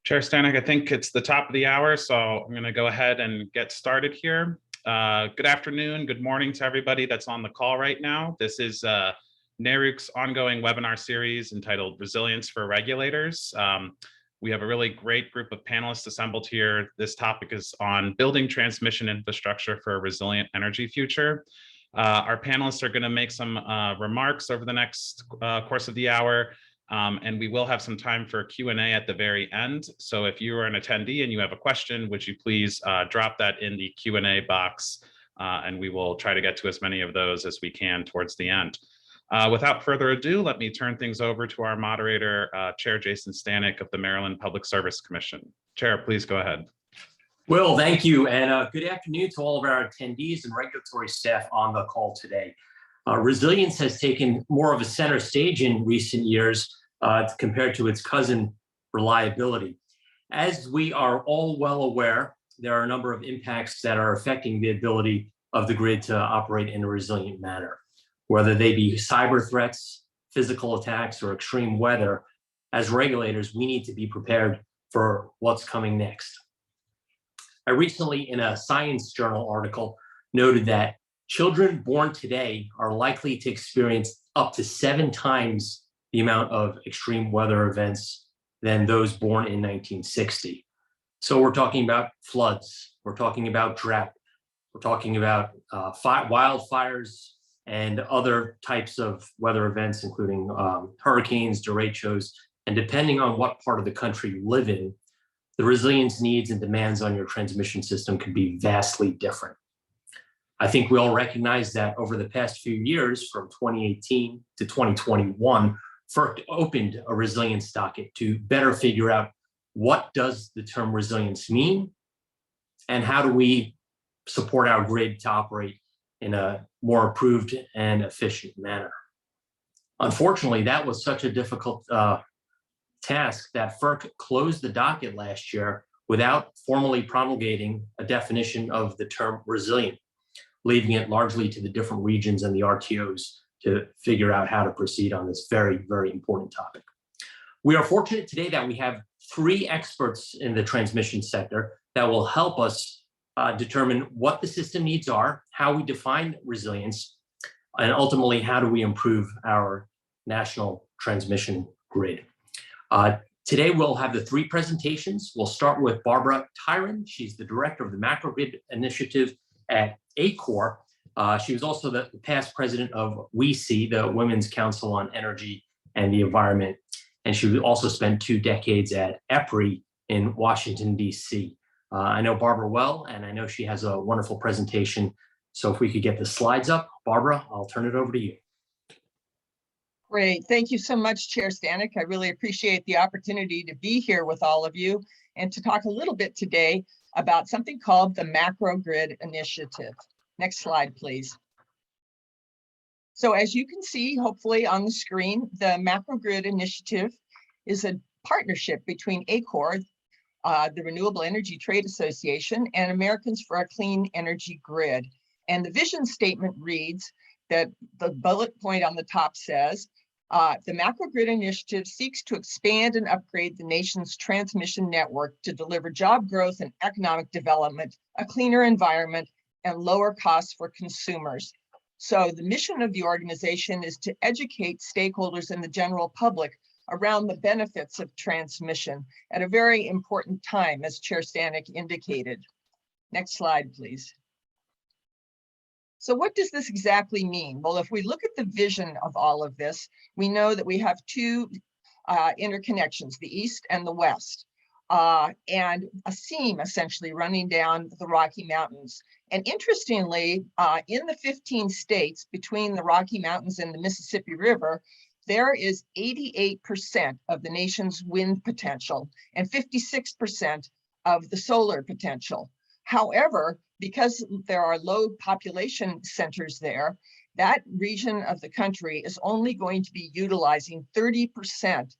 Chair Stanek, I think it's the top of the hour, so I'm going to go ahead and get started here. Good afternoon, good morning to everybody that's on the call right now. This is NARUC's ongoing webinar series entitled Resilience for Regulators. We have a really great group of panelists assembled here. This topic is on building transmission infrastructure for a resilient energy future. Our panelists are going to make some remarks over the next course of the hour. And we will have some time for Q&A at the very end. So if you are an attendee and you have a question, would you please drop that in the Q&A box, and we will try to get to as many of those as we can towards the end. Without further ado, let me turn things over to our moderator, Chair Jason Stanek of the Maryland Public Service Commission. Chair, please go ahead. Will, thank you, and good afternoon to all of our attendees and regulatory staff on the call today. Resilience has taken more of a center stage in recent years compared to its cousin, reliability. As we are all well aware, there are a number of impacts that are affecting the ability of the grid to operate in a resilient manner. Whether they be cyber threats, physical attacks, or extreme weather, as regulators, we need to be prepared for what's coming next. I recently, in a Science Journal article, noted that children born today are likely to experience up to 7 times the amount of extreme weather events than those born in 1960. So we're talking about floods, we're talking about drought, we're talking about wildfires and other types of weather events, including hurricanes, derechos, and depending on what part of the country you live in, the resilience needs and demands on your transmission system can be vastly different. I think we all recognize that over the past few years, from 2018 to 2021, FERC opened a resilience docket to better figure out what does the term resilience mean and how do we support our grid to operate in a more approved and efficient manner. Unfortunately, that was such a difficult task that FERC closed the docket last year without formally promulgating a definition of the term resilient, leaving it largely to the different regions and the RTOs to figure out how to proceed on this very, very important topic. We are fortunate today that we have 3 experts in the transmission sector that will help us determine what the system needs are, how we define resilience, and ultimately how do we improve our national transmission grid. Today we'll have the 3 presentations. We'll start with Barbara Tyron. She's the director of the MacroGrid Initiative at ACOR. She was also the past president of WEC, the Women's Council on Energy and the Environment. And she also spent 2 decades at EPRI in Washington, D.C. I know Barbara well, and I know she has a wonderful presentation. So if we could get the slides up, Barbara, I'll turn it over to you. Great. Thank you so much, Chair Stanek. I really appreciate the opportunity to be here with all of you and to talk a little bit today about something called the MacroGrid Initiative. Next slide, please. So as you can see, hopefully on the screen, the MacroGrid Initiative is a partnership between ACOR, the Renewable Energy Trade Association, and Americans for a Clean Energy Grid. And the vision statement reads that the bullet point on the top says, the MacroGrid Initiative seeks to expand and upgrade the nation's transmission network to deliver job growth and economic development, a cleaner environment, and lower costs for consumers. So the mission of the organization is to educate stakeholders and the general public around the benefits of transmission at a very important time, as Chair Stanek indicated. Next slide, please. So what does this exactly mean? Well, if we look at the vision of all of this, we know that we have 2 interconnections, the east and the west, and a seam essentially running down the Rocky Mountains. And interestingly, in the 15 states between the Rocky Mountains and the Mississippi River, there is 88% of the nation's wind potential and 56% of the solar potential. However, because there are low population centers there, that region of the country is only going to be utilizing 30%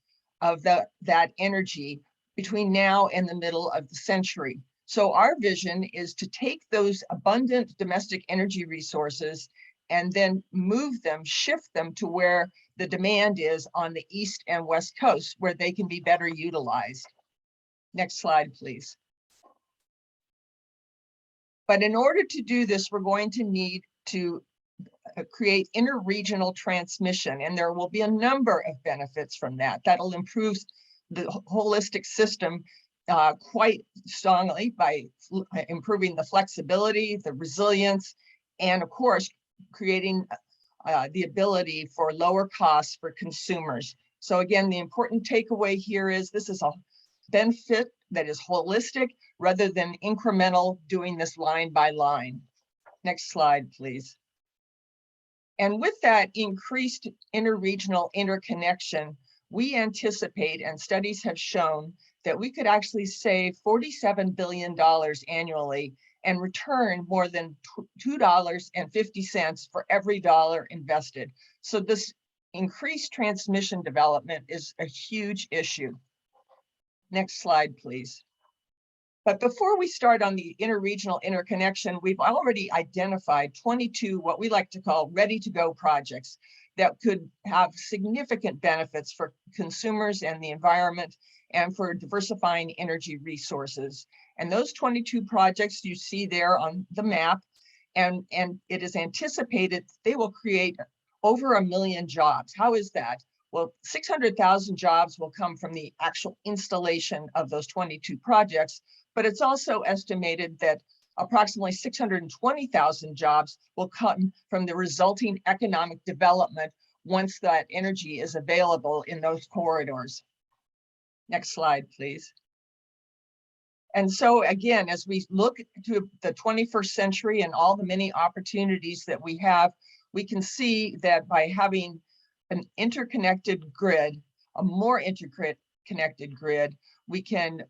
of that energy between now and the middle of the century. So our vision is to take those abundant domestic energy resources and then move them, shift them to where the demand is on the east and west coast, where they can be better utilized. Next slide, please. But in order to do this, we're going to need to create interregional transmission, and there will be a number of benefits from that. That'll improve the holistic system quite strongly by improving the flexibility, the resilience, and of course, creating the ability for lower costs for consumers. So again, the important takeaway here is this is a benefit that is holistic rather than incremental, doing this line by line. Next slide, please. And with that increased interregional interconnection, we anticipate, and studies have shown, that we could actually save $47 billion annually and return more than $2.50 for every dollar invested. So this increased transmission development is a huge issue. Next slide, please. But before we start on the interregional interconnection, we've already identified 22 what we like to call ready-to-go projects that could have significant benefits for consumers and the environment and for diversifying energy resources. And those 22 projects you see there on the map, and it is anticipated they will create over 1 million jobs. How is that? Well, 600,000 jobs will come from the actual installation of those 22 projects, but it's also estimated that approximately 620,000 jobs will come from the resulting economic development once that energy is available in those corridors. Next slide, please. And so again, as we look to the 21st century and all the many opportunities that we have, we can see that by having an interconnected grid, a more interconnected grid, we can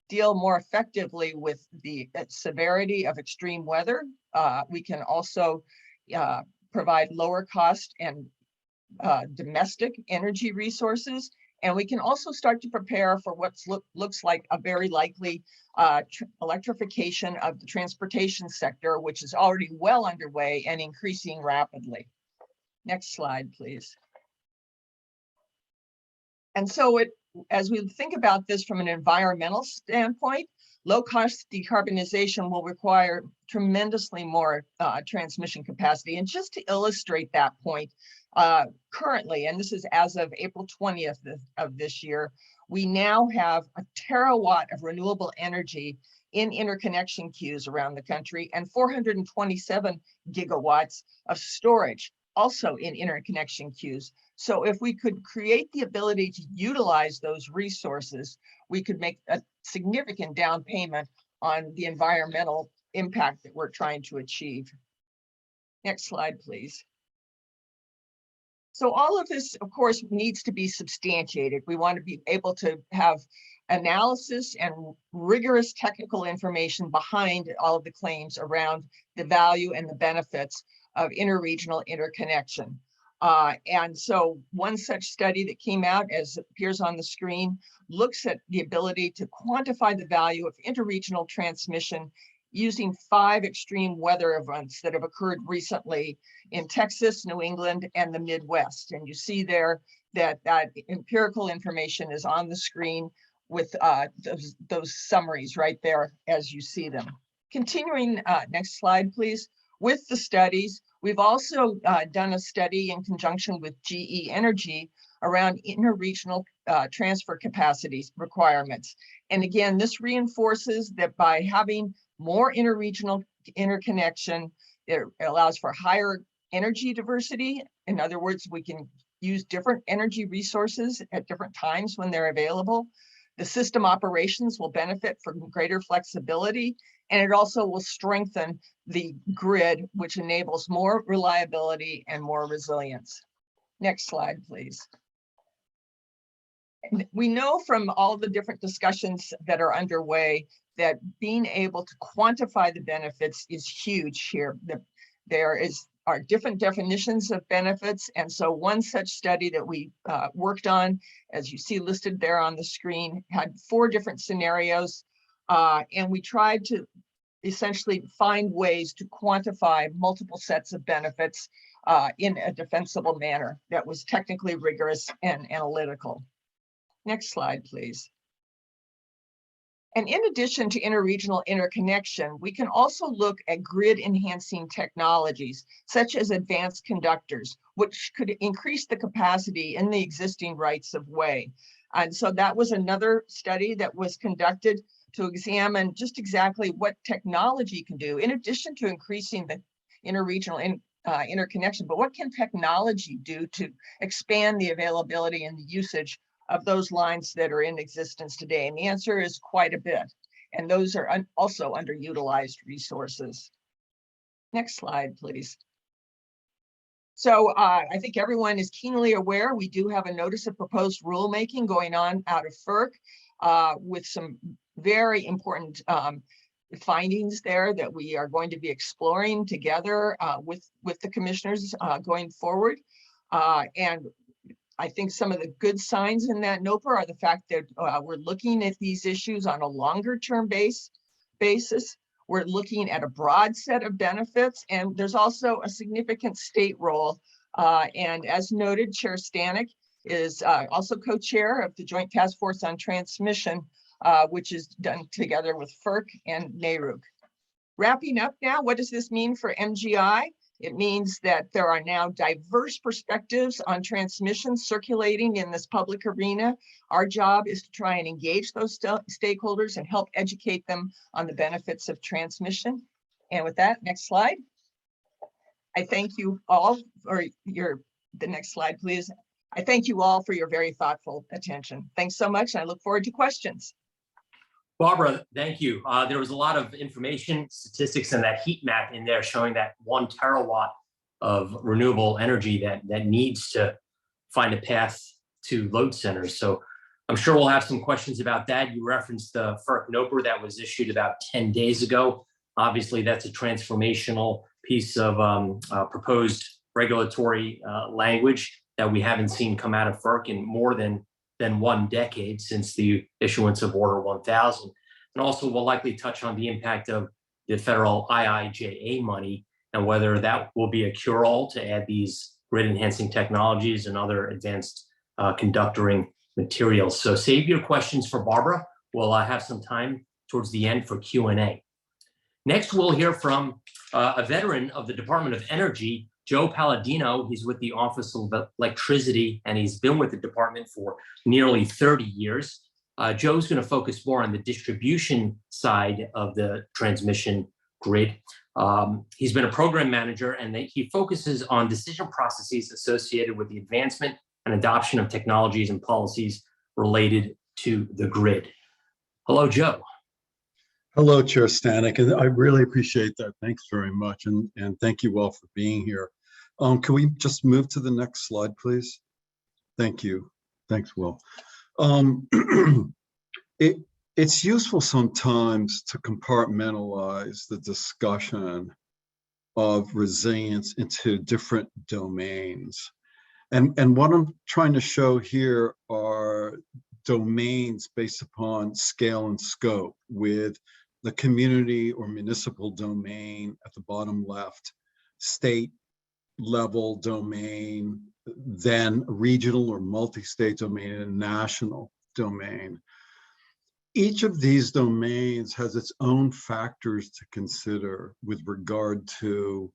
deal more effectively with the severity of extreme weather. We can also provide lower cost and domestic energy resources. And we can also start to prepare for what looks like a very likely electrification of the transportation sector, which is already well underway and increasing rapidly. Next slide, please. And so as we think about this from an environmental standpoint, low-cost decarbonization will require tremendously more transmission capacity. And just to illustrate that point, currently, and this is as of April 20th of this year, we now have a terawatt of renewable energy in interconnection queues around the country and 427 gigawatts of storage also in interconnection queues. So if we could create the ability to utilize those resources, we could make a significant down payment on the environmental impact that we're trying to achieve. Next slide, please. So all of this, of course, needs to be substantiated. We want to be able to have analysis and rigorous technical information behind all of the claims around the value and the benefits of interregional interconnection. And so one such study that came out, as appears on the screen, looks at the ability to quantify the value of interregional transmission using 5 extreme weather events that have occurred recently in Texas, New England, and the Midwest. And you see there that empirical information is on the screen with those summaries right there as you see them. Continuing, next slide, please. With the studies, we've also done a study in conjunction with GE Energy around interregional transfer capacity requirements. And again, this reinforces that by having more interregional interconnection, it allows for higher energy diversity. In other words, we can use different energy resources at different times when they're available. The system operations will benefit from greater flexibility, and it also will strengthen the grid, which enables more reliability and more resilience. Next slide, please. And we know from all the different discussions that are underway that being able to quantify the benefits is huge here. There are different definitions of benefits. And so one such study that we worked on, as you see listed there on the screen, had 4 different scenarios. And we tried to essentially find ways to quantify multiple sets of benefits in a defensible manner that was technically rigorous and analytical. Next slide, please. And in addition to interregional interconnection, we can also look at grid enhancing technologies, such as advanced conductors, which could increase the capacity in the existing rights of way. And so that was another study that was conducted to examine just exactly what technology can do, in addition to increasing the interregional interconnection, but what can technology do to expand the availability and the usage of those lines that are in existence today? And the answer is quite a bit. And those are also underutilized resources. Next slide, please. So I think everyone is keenly aware we do have a notice of proposed rulemaking going on out of FERC with some very important findings there that we are going to be exploring together with the commissioners going forward. And I think some of the good signs in that NOPR are the fact that we're looking at these issues on a longer term basis. We're looking at a broad set of benefits, and there's also a significant state role. And as noted, Chair Stanek is also co-chair of the Joint Task Force on Transmission, which is done together with FERC and NARUC. Wrapping up now, what does this mean for MGI? It means that there are now diverse perspectives on transmission circulating in this public arena. Our job is to try and engage those stakeholders and help educate them on the benefits of transmission. And with that, next slide. I thank you all for the next slide, please. I thank you all for your very thoughtful attention. Thanks so much. And I look forward to questions. Barbara, thank you. There was a lot of information, statistics, and that heat map in there showing that 1 terawatt of renewable energy that needs to find a path to load centers. So I'm sure we'll have some questions about that. You referenced the FERC NOPR that was issued about 10 days ago. Obviously, that's a transformational piece of proposed regulatory language that we haven't seen come out of FERC in more than 1 decade since the issuance of Order 1000. And also we'll likely touch on the impact of the federal IIJA money and whether that will be a cure-all to add these grid enhancing technologies and other advanced conductoring materials. So save your questions for Barbara. We'll have some time towards the end for Q&A. Next, we'll hear from a veteran of the Department of Energy, Joe Palladino. He's with the Office of Electricity, and he's been with the department for nearly 30 years. Joe's going to focus more on the distribution side of the transmission grid. He's been a program manager, and he focuses on decision processes associated with the advancement and adoption of technologies and policies related to the grid. Hello, Joe. Hello, Chair Stanek, and I really appreciate that. Thanks very much, and thank you all for being here. Can we just move to the next slide, please? Thank you. Thanks, Will. It's useful sometimes to compartmentalize the discussion of resilience into different domains. And what I'm trying to show here are domains based upon scale and scope, with the community or municipal domain at the bottom left, state level domain, then regional or multi-state domain, and national domain. Each of these domains has its own factors to consider with regard to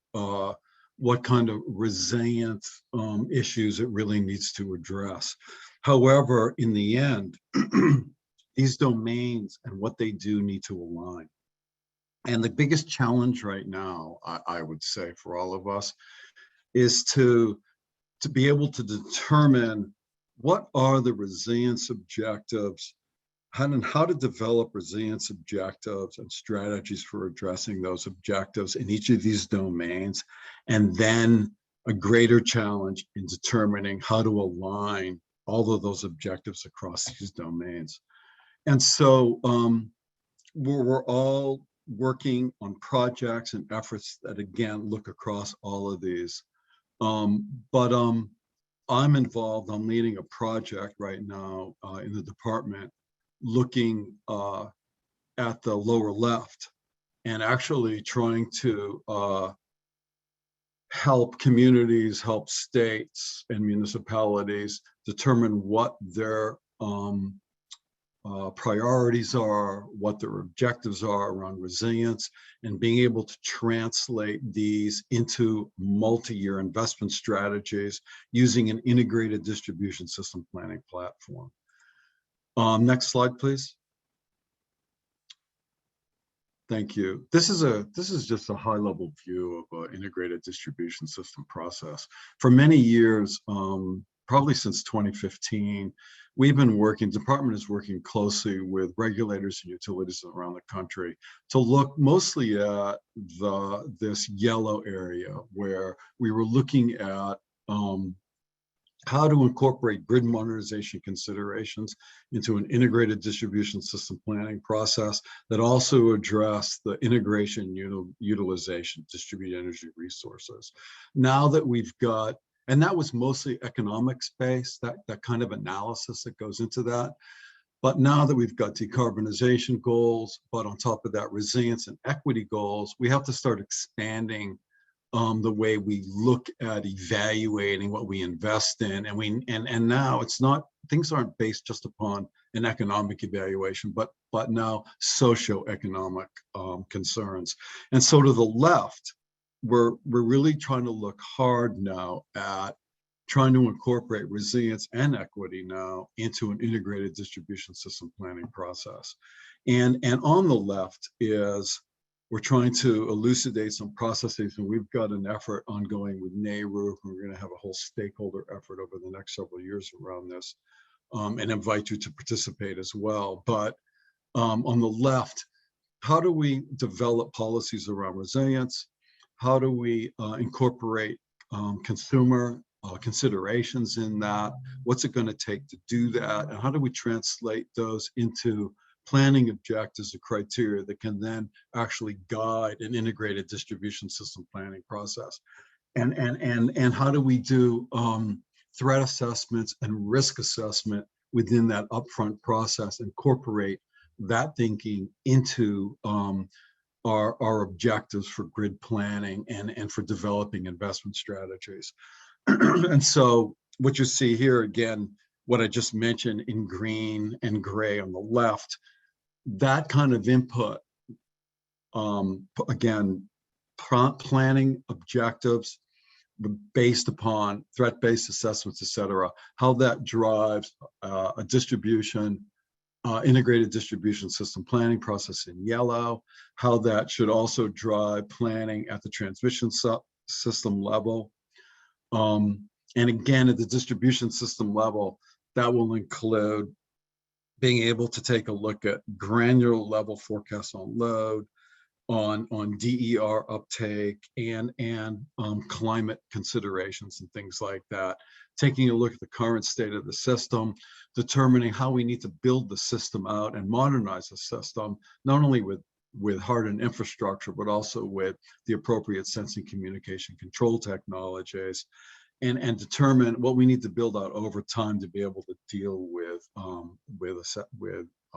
what kind of resilience issues it really needs to address. However, in the end, these domains and what they do need to align. And the biggest challenge right now, I would say, for all of us, is to be able to determine what are the resilience objectives and how to develop resilience objectives and strategies for addressing those objectives in each of these domains, and then a greater challenge in determining how to align all of those objectives across these domains. And so we're all working on projects and efforts that, again, look across all of these. I'm involved, I'm leading a project right now in the department looking at the lower left and actually trying to help communities, help states and municipalities determine what their priorities are, what their objectives are around resilience, and being able to translate these into multi-year investment strategies using an integrated distribution system planning platform. Next slide, please. Thank you. This is just a high-level view of an integrated distribution system process. For many years, probably since 2015, we've been working, the department is working closely with regulators and utilities around the country to look mostly at this yellow area where we were looking at how to incorporate grid modernization considerations into an integrated distribution system planning process that also address the integration, utilization, distributed energy resources. Now that we've got, and that was mostly economics based, that kind of analysis that goes into that. But now that we've got decarbonization goals, but on top of that, resilience and equity goals, we have to start expanding the way we look at evaluating what we invest in, and now it's not, things aren't based just upon an economic evaluation, but now socioeconomic concerns. And so to the left, we're really trying to look hard now at trying to incorporate resilience and equity now into an integrated distribution system planning process. And on the left is we're trying to elucidate some processes, and we've got an effort ongoing with NARUC, and we're going to have a whole stakeholder effort over the next several years around this, and invite you to participate as well. But on the left, how do we develop policies around resilience? How do we incorporate consumer considerations in that? What's it going to take to do that? And how do we translate those into planning objectives or criteria that can then actually guide an integrated distribution system planning process? And how do we do threat assessments and risk assessment within that upfront process, incorporate that thinking into our objectives for grid planning and for developing investment strategies? And so what you see here, again, what I just mentioned in green and gray on the left, that kind of input, again, planning objectives based upon threat-based assessments, et cetera, how that drives a distribution, integrated distribution system planning process in yellow, how that should also drive planning at the transmission system level. And again, at the distribution system level, that will include being able to take a look at granular level forecasts on load, on DER uptake, and climate considerations and things like that. Taking a look at the current state of the system, determining how we need to build the system out and modernize the system, not only with hardened infrastructure, but also with the appropriate sensing, communication, control technologies, and determine what we need to build out over time to be able to deal with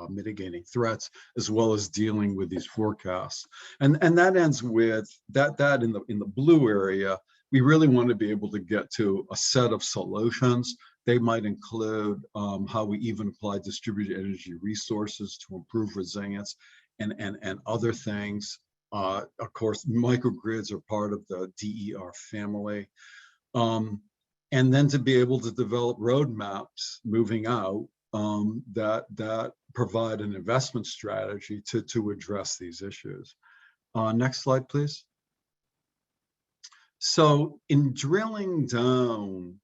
mitigating threats, as well as dealing with these forecasts. And that ends with that in the blue area. We really want to be able to get to a set of solutions. They might include how we even apply distributed energy resources to improve resilience and other things. Of course, microgrids are part of the DER family. And then to be able to develop roadmaps moving out that provide an investment strategy to address these issues. Next slide, please. So in drilling down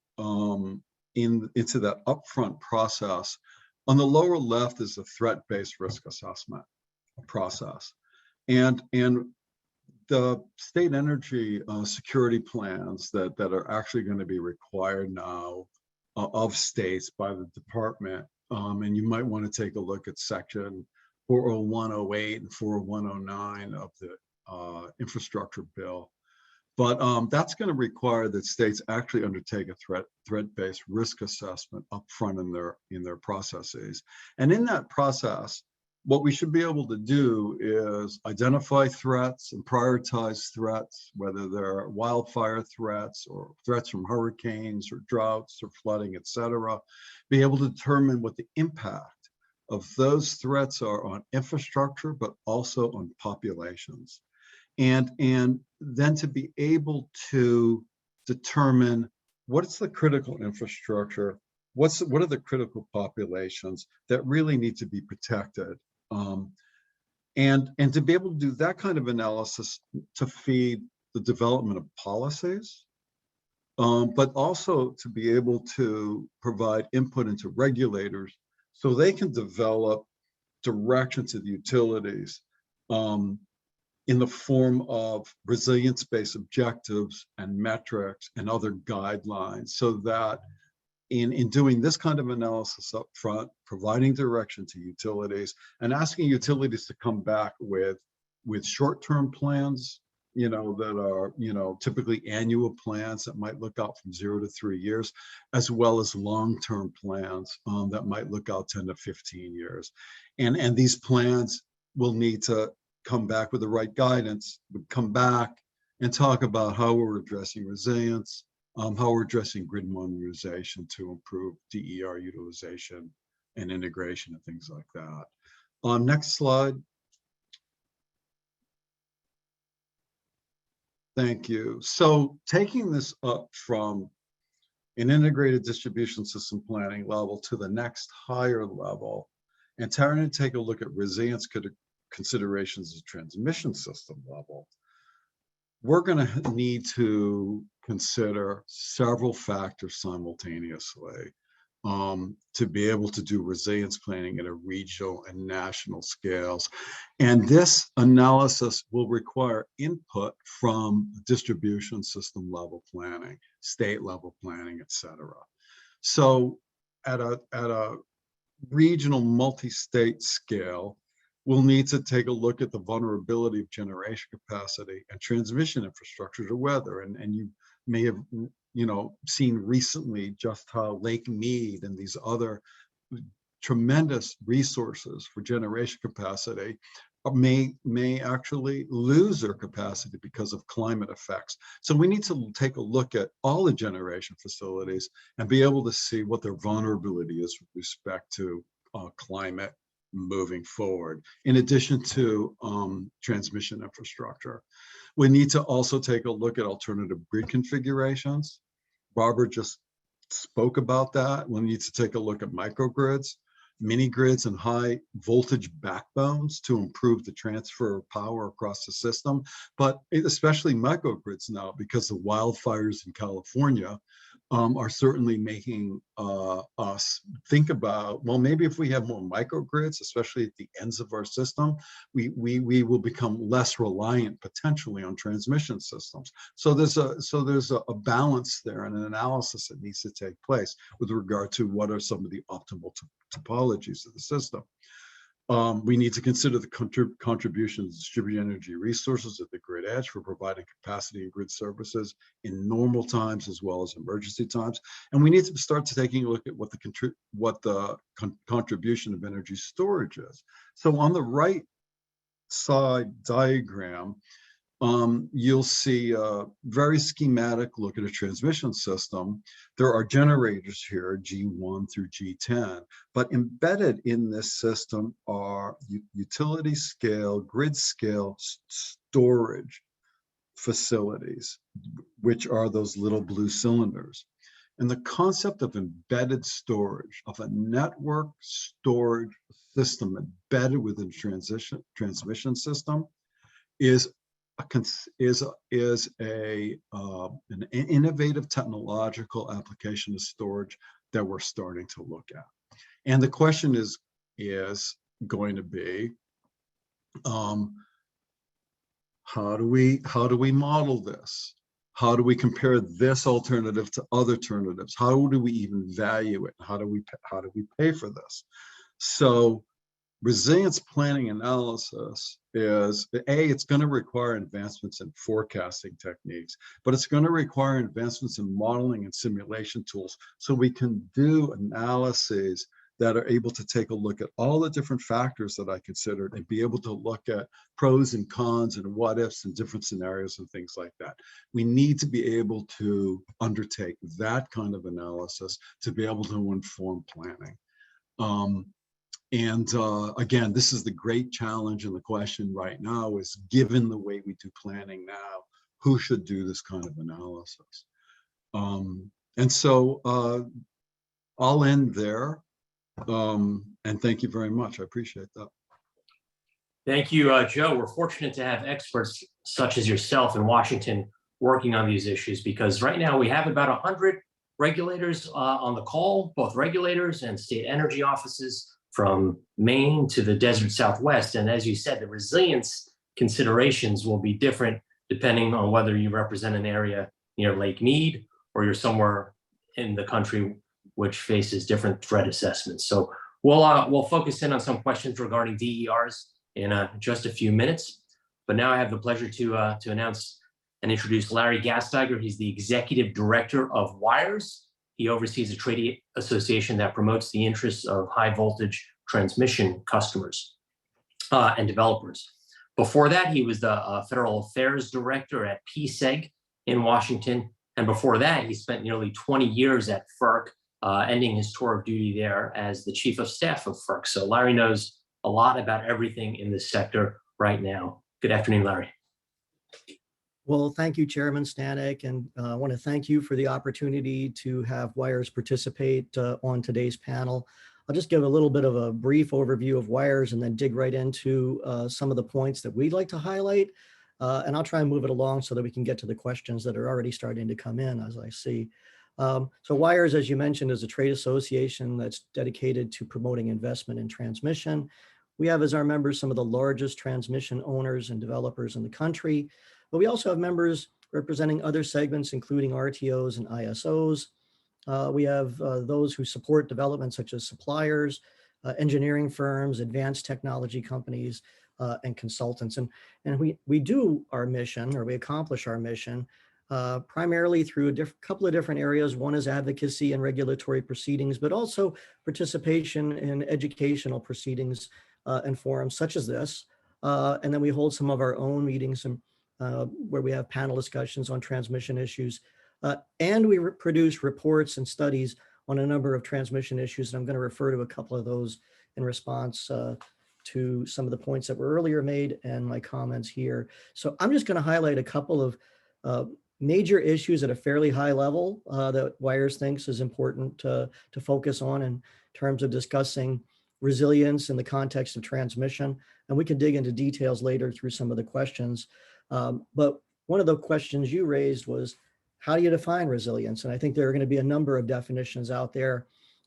into that upfront process, on the lower left is the threat-based risk assessment process. And the state energy security plans that are actually going to be required now of states by the department, and you might want to take a look at section 40108 and 40109 of the infrastructure bill. But that's going to require that states actually undertake a threat-based risk assessment upfront in their processes. And in that process, what we should be able to do is identify threats and prioritize threats, whether they're wildfire threats or threats from hurricanes or droughts or flooding, et cetera. Be able to determine what the impact of those threats are on infrastructure, but also on populations. And then to be able to determine what's the critical infrastructure, what are the critical populations that really need to be protected. And to be able to do that kind of analysis to feed the development of policies, but also to be able to provide input into regulators so they can develop direction to the utilities in the form of resilience-based objectives and metrics and other guidelines, so that in doing this kind of analysis up front, providing direction to utilities and asking utilities to come back with short-term plans, that are, typically annual plans that might look out from 0 to 3 years, as well as long-term plans that might look out 10 to 15 years. And these plans will need to come back with the right guidance, come back and talk about how we're addressing resilience, how we're addressing grid modernization to improve DER utilization and integration and things like that. Next slide. Thank you. So taking this up from an integrated distribution system planning level to the next higher level, and Tyron to take a look at resilience considerations at transmission system level, we're going to need to consider several factors simultaneously to be able to do resilience planning at a regional and national scales. And this analysis will require input from distribution system level planning, state level planning, et cetera. So at a regional multi-state scale, we'll need to take a look at the vulnerability of generation capacity and transmission infrastructure to weather. And you may have seen recently just how Lake Mead and these other tremendous resources for generation capacity may actually lose their capacity because of climate effects. So we need to take a look at all the generation facilities and be able to see what their vulnerability is with respect to climate moving forward, in addition to transmission infrastructure. We need to also take a look at alternative grid configurations. Barbara just spoke about that. We need to take a look at microgrids, mini grids, and high voltage backbones to improve the transfer of power across the system, but especially microgrids now, because the wildfires in California are certainly making us think about, well, maybe if we have more microgrids, especially at the ends of our system, we will become less reliant potentially on transmission systems. So there's a balance there and an analysis that needs to take place with regard to what are some of the optimal topologies of the system. We need to consider the contribution of distributed energy resources at the grid edge for providing capacity and grid services in normal times as well as emergency times. And we need to start taking a look at what the contribution of energy storage is. So on the right side diagram, you'll see a very schematic look at a transmission system. There are generators here, G1 through G10, but embedded in this system are utility scale, grid scale storage facilities, which are those little blue cylinders. And the concept of embedded storage, of a network storage system embedded within transmission system, is an innovative technological application of storage that we're starting to look at. And the question is going to be, how do we model this? How do we compare this alternative to other alternatives? How do we even value it? How do we pay for this? So resilience planning analysis is, it's going to require advancements in forecasting techniques, but it's going to require advancements in modeling and simulation tools so we can do analyses that are able to take a look at all the different factors that I considered and be able to look at pros and cons and what ifs and different scenarios and things like that. We need to be able to undertake that kind of analysis to be able to inform planning. And again, this is the great challenge, and the question right now is, given the way we do planning now, who should do this kind of analysis? And so I'll end there. And thank you very much. I appreciate that. Thank you, Joe. We're fortunate to have experts such as yourself in Washington working on these issues, because right now we have about 100 regulators on the call, both regulators and state energy offices from Maine to the desert Southwest. And as you said, the resilience considerations will be different depending on whether you represent an area near Lake Mead or you're somewhere in the country which faces different threat assessments. So we'll focus in on some questions regarding DERs in just a few minutes. But now I have the pleasure to announce and introduce Larry Gastiger. He's the Executive Director of WIRES. He oversees a trade association that promotes the interests of high voltage transmission customers and developers. Before that, he was the Federal Affairs Director at PSEG in Washington. And before that, he spent nearly 20 years at FERC, ending his tour of duty there as the Chief of Staff of FERC. So Larry knows a lot about everything in this sector right now. Good afternoon, Larry. Well, thank you, Chairman Stanek, and I want to thank you for the opportunity to have WIRES participate on today's panel. I'll just give a little bit of a brief overview of WIRES and then dig right into some of the points that we'd like to highlight. And I'll try and move it along so that we can get to the questions that are already starting to come in, as I see. So WIRES, as you mentioned, is a trade association that's dedicated to promoting investment in transmission. We have as our members some of the largest transmission owners and developers in the country, but we also have members representing other segments, including RTOs and ISOs. We have those who support development such as suppliers, engineering firms, advanced technology companies, and consultants. And we do our mission, or we accomplish our mission, primarily through a couple of different areas. One is advocacy and regulatory proceedings, but also participation in educational proceedings and forums such as this. And then we hold some of our own meetings where we have panel discussions on transmission issues. And we produce reports and studies on a number of transmission issues. And I'm going to refer to a couple of those in response to some of the points that were earlier made and my comments here. So I'm just going to highlight a couple of major issues at a fairly high level that WIRES thinks is important to focus on in terms of discussing resilience in the context of transmission. And we can dig into details later through some of the questions. But one of the questions you raised was, how do you define resilience? And I think there are going to be a number of definitions out there.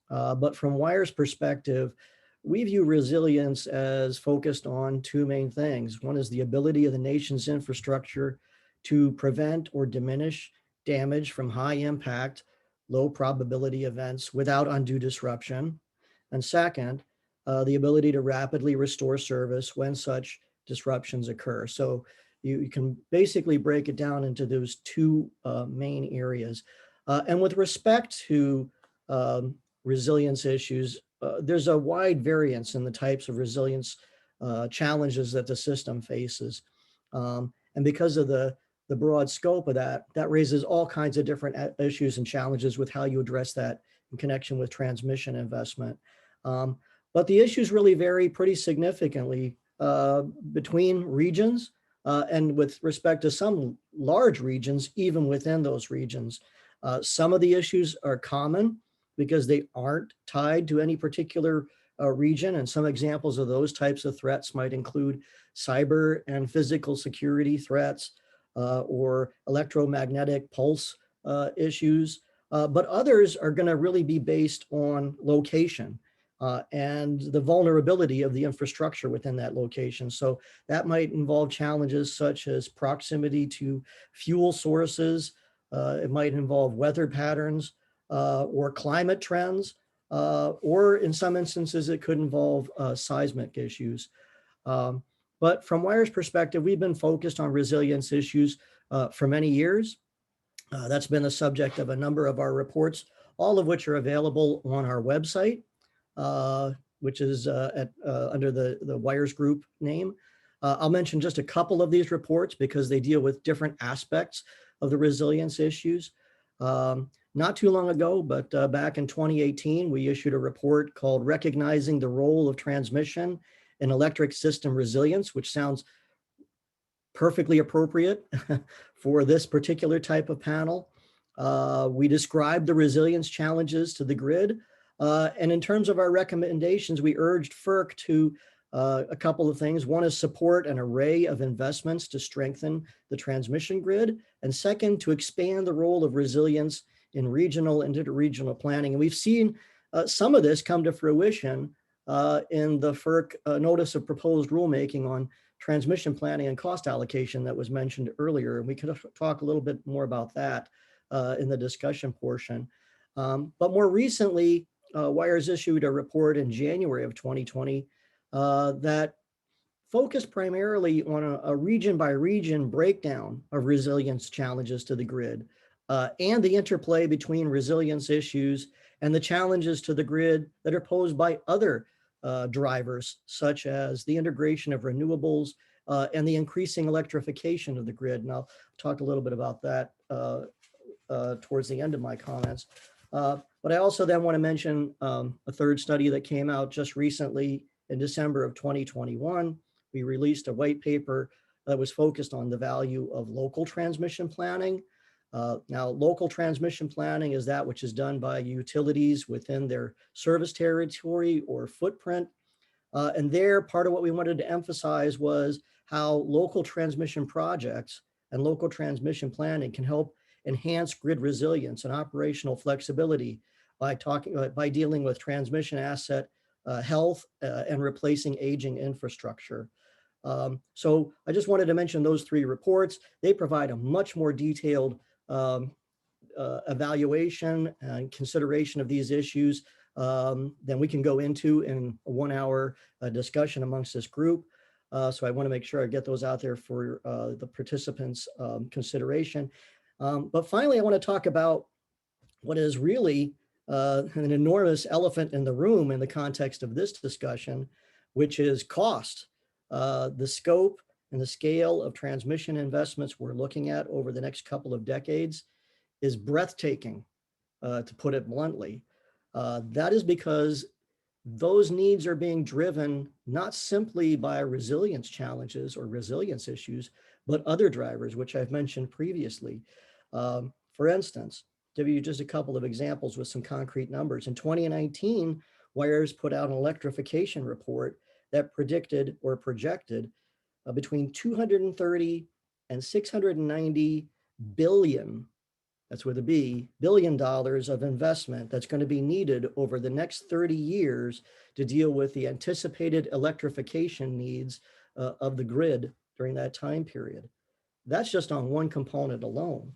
But from WIRES' perspective, we view resilience as focused on two main things. One is the ability of the nation's infrastructure to prevent or diminish damage from high impact, low probability events without undue disruption. And second, the ability to rapidly restore service when such disruptions occur. So you can basically break it down into those two main areas. And with respect to resilience issues, there's a wide variance in the types of resilience challenges that the system faces. And because of the broad scope of that raises all kinds of different issues and challenges with how you address that in connection with transmission investment. But the issues really vary pretty significantly between regions and with respect to some large regions, even within those regions. Some of the issues are common because they aren't tied to any particular region. And some examples of those types of threats might include cyber and physical security threats or electromagnetic pulse issues. But others are going to really be based on location and the vulnerability of the infrastructure within that location. So that might involve challenges such as proximity to fuel sources. It might involve weather patterns or climate trends, or in some instances, it could involve seismic issues. But from WIRES' perspective, we've been focused on resilience issues for many years. That's been the subject of a number of our reports, all of which are available on our website, which is under the WIRES Group name. I'll mention just a couple of these reports because they deal with different aspects of the resilience issues. not too long ago, but back in 2018, we issued a report called Recognizing the Role of Transmission in Electric System Resilience, which sounds perfectly appropriate for this particular type of panel. We described the resilience challenges to the grid. And in terms of our recommendations, we urged FERC to a couple of things. One is support an array of investments to strengthen the transmission grid. And second, to expand the role of resilience in regional and interregional planning. And we've seen some of this come to fruition in the FERC notice of proposed rulemaking on transmission planning and cost allocation that was mentioned earlier. And we could talk a little bit more about that in the discussion portion. But more recently, WIRES issued a report in January of 2020 that focused primarily on a region by region breakdown of resilience challenges to the grid and the interplay between resilience issues and the challenges to the grid that are posed by other drivers, such as the integration of renewables and the increasing electrification of the grid. And I'll talk a little bit about that towards the end of my comments. But I also then want to mention a third study that came out just recently in December of 2021. We released a white paper that was focused on the value of local transmission planning. Now, local transmission planning is that which is done by utilities within their service territory or footprint. And there, part of what we wanted to emphasize was how local transmission projects and local transmission planning can help enhance grid resilience and operational flexibility by dealing with transmission asset health and replacing aging infrastructure. So I just wanted to mention those three reports. They provide a much more detailed evaluation and consideration of these issues than we can go into in a 1 hour discussion amongst this group. So I want to make sure I get those out there for the participants' consideration. But finally, I want to talk about what is really an enormous elephant in the room in the context of this discussion, which is cost. The scope and the scale of transmission investments we're looking at over the next couple of decades is breathtaking, to put it bluntly. That is because those needs are being driven not simply by resilience challenges or resilience issues, but other drivers, which I've mentioned previously. For instance, give you just a couple of examples with some concrete numbers. In 2019, WIRES put out an electrification report that predicted or projected between 230 and 690 billion, that's with a B, $billion of investment that's going to be needed over the next 30 years to deal with the anticipated electrification needs of the grid during that time period. That's just on one component alone.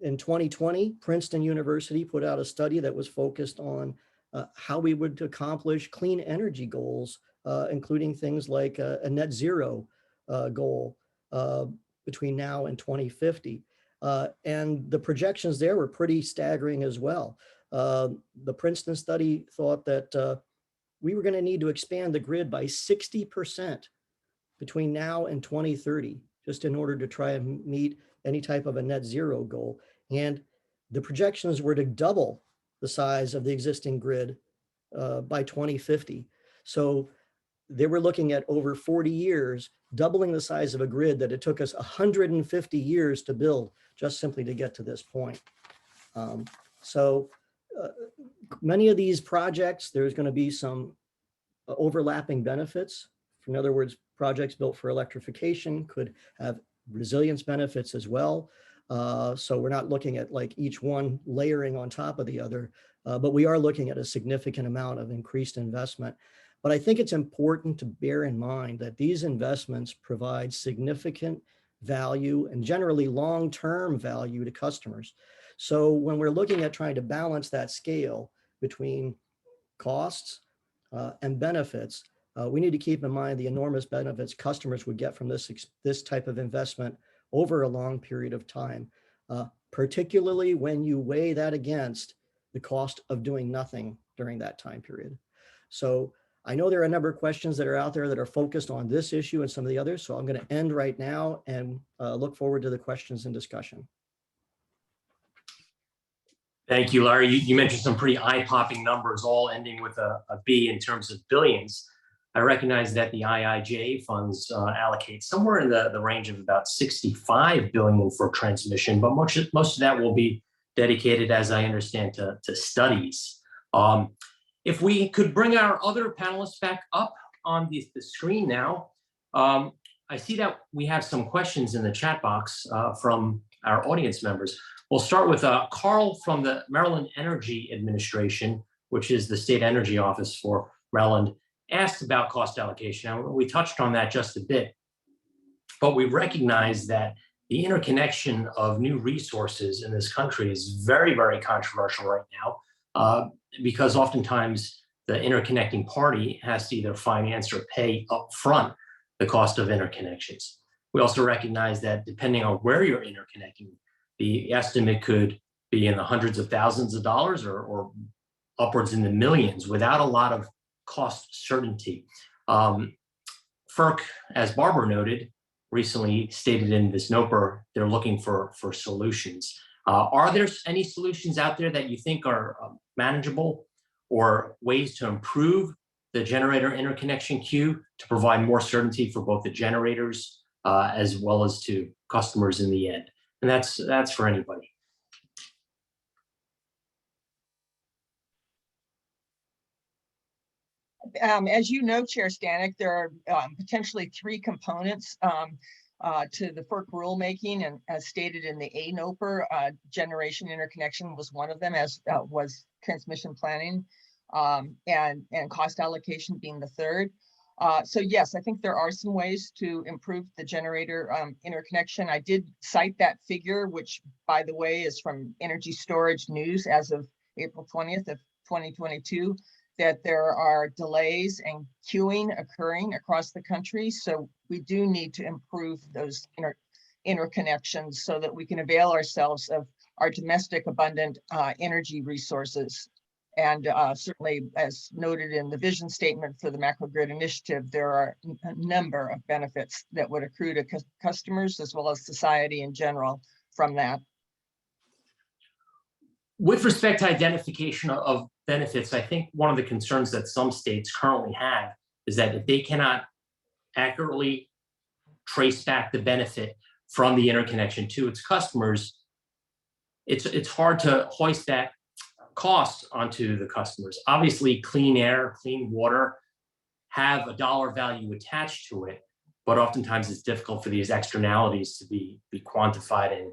In 2020, Princeton University put out a study that was focused on how we would accomplish clean energy goals, including things like a net zero goal between now and 2050. And the projections there were pretty staggering as well. The Princeton study thought that we were going to need to expand the grid by 60% between now and 2030, just in order to try and meet any type of a net zero goal. And the projections were to double the size of the existing grid by 2050. So they were looking at over 40 years, doubling the size of a grid that it took us 150 years to build just simply to get to this point. Many of these projects, there's going to be some overlapping benefits. In other words, projects built for electrification could have resilience benefits as well. So we're not looking at like each one layering on top of the other, but we are looking at a significant amount of increased investment. But I think it's important to bear in mind that these investments provide significant value and generally long-term value to customers. So when we're looking at trying to balance that scale between costs and benefits, we need to keep in mind the enormous benefits customers would get from this type of investment over a long period of time, particularly when you weigh that against the cost of doing nothing during that time period. So I know there are a number of questions that are out there that are focused on this issue and some of the others, so I'm going to end right now and look forward to the questions and discussion. Thank you, Larry. You mentioned some pretty eye-popping numbers, all ending with a B in terms of billions. I recognize that the IIJA funds allocate somewhere in the range of about 65 billion for transmission, but most of that will be dedicated, as I understand, to studies. If we could bring our other panelists back up on the screen now, I see that we have some questions in the chat box from our audience members. We'll start with Carl from the Maryland Energy Administration, which is the state energy office for Maryland, asked about cost allocation. Now, we touched on that just a bit, but we recognize that the interconnection of new resources in this country is very, very controversial right now, because oftentimes the interconnecting party has to either finance or pay upfront the cost of interconnections. We also recognize that depending on where you're interconnecting, the estimate could be in the hundreds of thousands of dollars or upwards in the millions without a lot of cost certainty. FERC, as Barbara noted, recently stated in this NOPR, they're looking for solutions. Are there any solutions out there that you think are manageable or ways to improve the generator interconnection queue to provide more certainty for both the generators as well as to customers in the end? And that's for anybody. As you know, Chair Stanek, there are potentially 3 components to the FERC rulemaking, and as stated in the ANOPR, generation interconnection was one of them, as was transmission planning, and cost allocation being the third. So yes, I think there are some ways to improve the generator interconnection. I did cite that figure, which, by the way, is from Energy Storage News as of April 20th of 2022, that there are delays and queuing occurring across the country. So we do need to improve those interconnections so that we can avail ourselves of our domestic abundant energy resources. And certainly, as noted in the vision statement for the MacroGrid Initiative, there are a number of benefits that would accrue to customers as well as society in general from that. With respect to identification of benefits, I think one of the concerns that some states currently have is that if they cannot accurately trace back the benefit from the interconnection to its customers, it's hard to hoist that cost onto the customers. Obviously, clean air, clean water have a dollar value attached to it, but oftentimes it's difficult for these externalities to be quantified and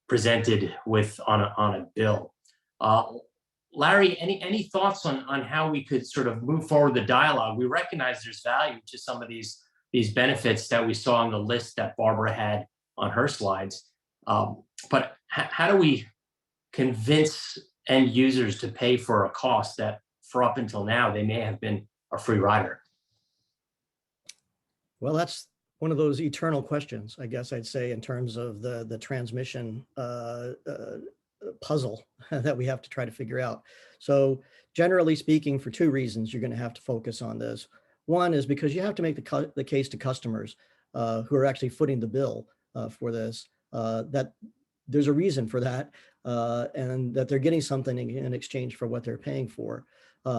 presented with on a bill. Larry, any thoughts on how we could sort of move forward the dialogue? We recognize there's value to some of these benefits that we saw on the list that Barbara had on her slides, but how do we convince end users to pay for a cost that, for up until now, they may have been a free rider? Well, that's one of those eternal questions, I guess I'd say, in terms of the transmission puzzle that we have to try to figure out. So generally speaking, for 2 reasons, you're going to have to focus on this. One is because you have to make the case to customers who are actually footing the bill for this, that there's a reason for that, and that they're getting something in exchange for what they're paying for.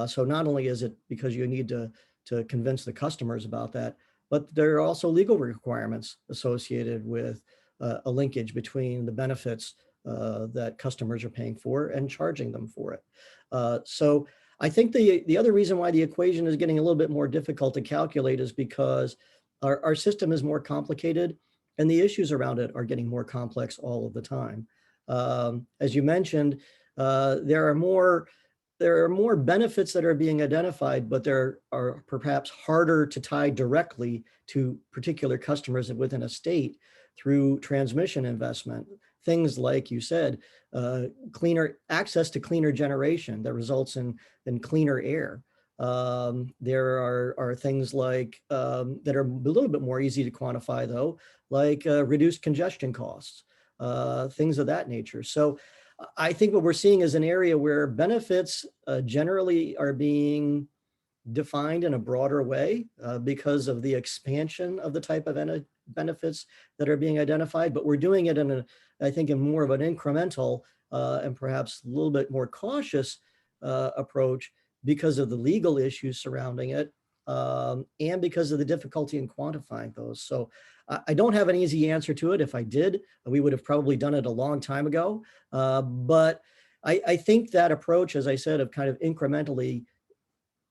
So not only is it because you need to convince the customers about that, but there are also legal requirements associated with a linkage between the benefits that customers are paying for and charging them for it. So I think the other reason why the equation is getting a little bit more difficult to calculate is because our system is more complicated and the issues around it are getting more complex all of the time. As you mentioned, there are more benefits that are being identified, but there are perhaps harder to tie directly to particular customers within a state through transmission investment. Things like you said, cleaner access to cleaner generation that results in cleaner air. There are things like that are a little bit more easy to quantify, though, like reduced congestion costs, things of that nature. So I think what we're seeing is an area where benefits generally are being defined in a broader way because of the expansion of the type of benefits that are being identified, but we're doing it in I think in more of an incremental and perhaps a little bit more cautious approach because of the legal issues surrounding it and because of the difficulty in quantifying those. So I don't have an easy answer to it. If I did, we would have probably done it a long time ago. But I think that approach, as I said, of kind of incrementally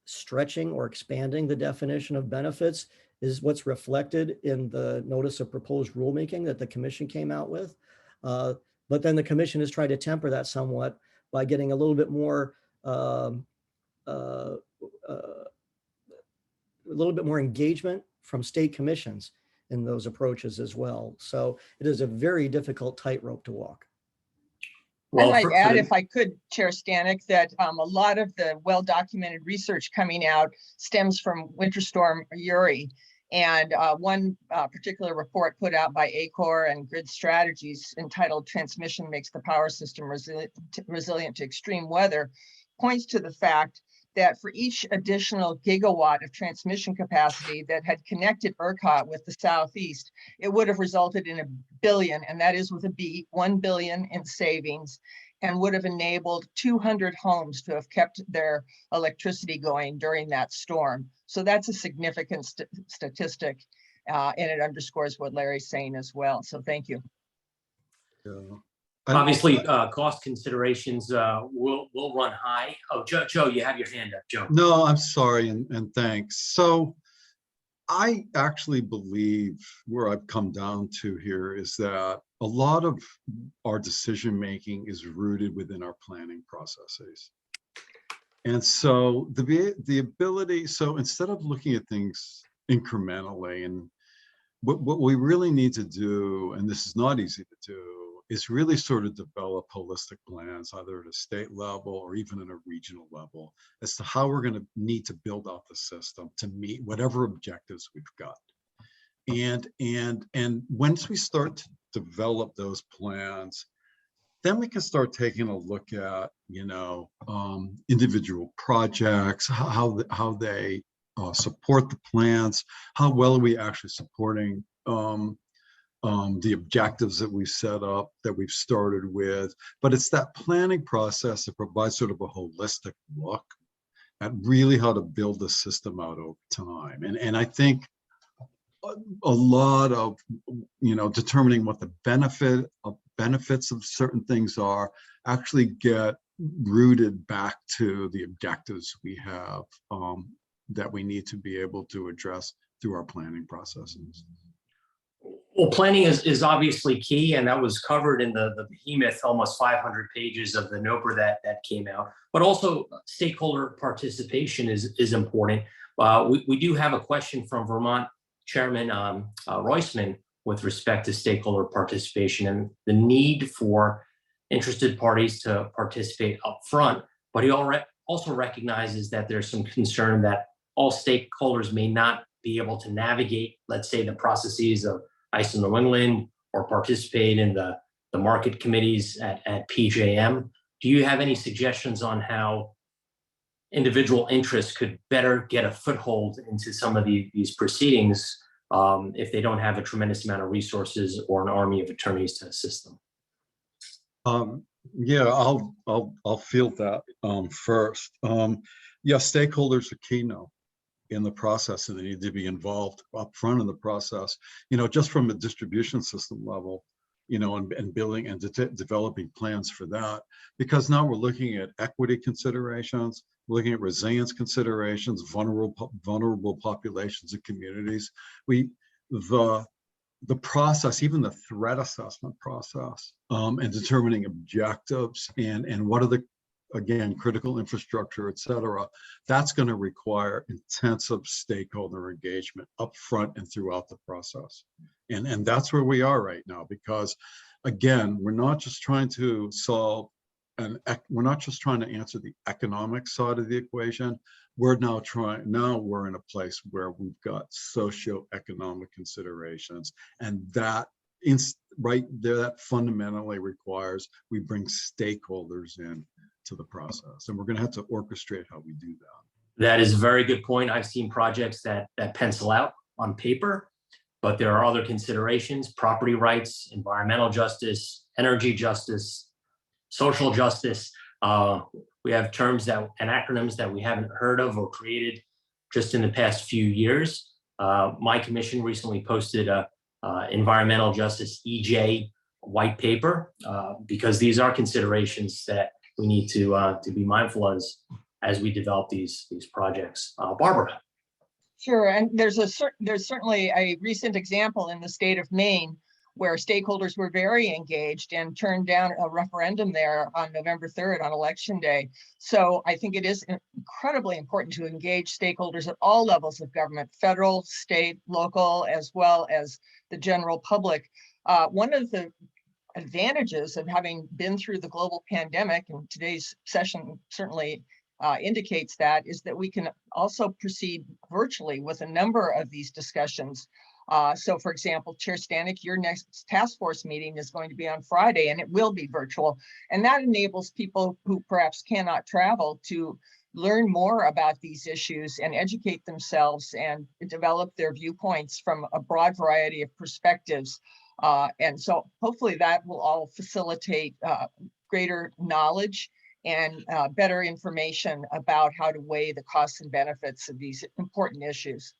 stretching or expanding the definition of benefits is what's reflected in the notice of proposed rulemaking that the commission came out with. But then the commission has tried to temper that somewhat by getting a little bit more engagement from state commissions in those approaches as well. So it is a very difficult tightrope to walk. Well, I might add, if I could, Chair Stanek, that a lot of the well-documented research coming out stems from Winter Storm Uri. And one particular report put out by ACOR and Grid Strategies entitled "Transmission Makes the Power System Resilient to Extreme Weather" points to the fact that for each additional gigawatt of transmission capacity that had connected ERCOT with the Southeast, it would have resulted in $1 billion, and that is with a B, $1 billion in savings, and would have enabled 200 homes to have kept their electricity going during that storm. So that's a significant statistic, and it underscores what Larry's saying as well. So thank you. Yeah. Obviously, cost considerations will run high. Oh, Joe, you have your hand up, Joe. No, I'm sorry, and thanks. So I actually believe where I've come down to here is that a lot of our decision-making is rooted within our planning processes. And so the ability, so instead of looking at things incrementally, and what we really need to do, and this is not easy to do, is really sort of develop holistic plans, either at a state level or even at a regional level, as to how we're going to need to build out the system to meet whatever objectives we've got. And once we start to develop those plans, then we can start taking a look at, individual projects, how they support the plans, how well are we actually supporting the objectives that we've set up, that we've started with. But it's that planning process that provides sort of a holistic look at really how to build the system out over time. And I think a lot of, determining what the benefits of certain things are actually get rooted back to the objectives we have that we need to be able to address through our planning processes. Well, planning is obviously key, and that was covered in the behemoth, almost 500 pages of the NOPR that came out. But also stakeholder participation is important. We do have a question from Vermont Chairman Roisman with respect to stakeholder participation and the need for interested parties to participate up front. But he also recognizes that there's some concern that all stakeholders may not be able to navigate, let's say, the processes of ISO New England or participate in the market committees at PJM. Do you have any suggestions on how individual interests could better get a foothold into some of these proceedings if they don't have a tremendous amount of resources or an army of attorneys to assist them? Yeah, I'll field that first. Yeah, stakeholders are key now in the process, and they need to be involved up front in the process, just from a distribution system level, and building and developing plans for that, because now we're looking at equity considerations, we're looking at resilience considerations, vulnerable populations and communities. The process, even the threat assessment process, and determining objectives and what are the, again, critical infrastructure, et cetera, that's going to require intensive stakeholder engagement up front and throughout the process. And that's where we are right now, because again, we're not just trying to we're not just trying to answer the economic side of the equation. We're we're in a place where we've got socioeconomic considerations, and that right there, that fundamentally requires we bring stakeholders in to the process, and we're going to have to orchestrate how we do that. That is a very good point. I've seen projects that pencil out on paper, but there are other considerations: property rights, environmental justice, energy justice, social justice. We have terms and acronyms that we haven't heard of or created just in the past few years. My commission recently posted a environmental justice EJ white paper, because these are considerations that we need to be mindful as we develop these projects. Barbara. Sure, and there's certainly a recent example in the state of Maine where stakeholders were very engaged and turned down a referendum there on November 3rd on Election Day. So I think it is incredibly important to engage stakeholders at all levels of government, federal, state, local, as well as the general public. One of the advantages of having been through the global pandemic, and today's session certainly indicates that, is that we can also proceed virtually with a number of these discussions. So for example, Chair Stanek, your next task force meeting is going to be on Friday, and it will be virtual. And that enables people who perhaps cannot travel to learn more about these issues and educate themselves and develop their viewpoints from a broad variety of perspectives. And so hopefully that will all facilitate greater knowledge and better information about how to weigh the costs and benefits of these important issues.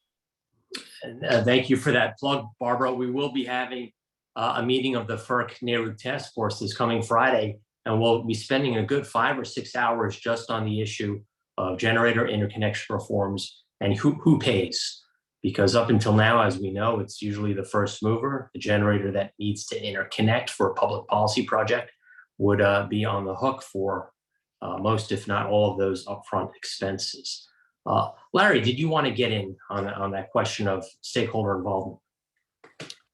And thank you for that plug, Barbara. We will be having a meeting of the FERC NARUC Task Force this coming Friday, and we'll be spending a good 5 or 6 hours just on the issue of generator interconnection reforms and who pays. Because up until now, as we know, it's usually the first mover, the generator that needs to interconnect for a public policy project would be on the hook for most, if not all, of those upfront expenses. Larry, did you want to get in on that question of stakeholder involvement?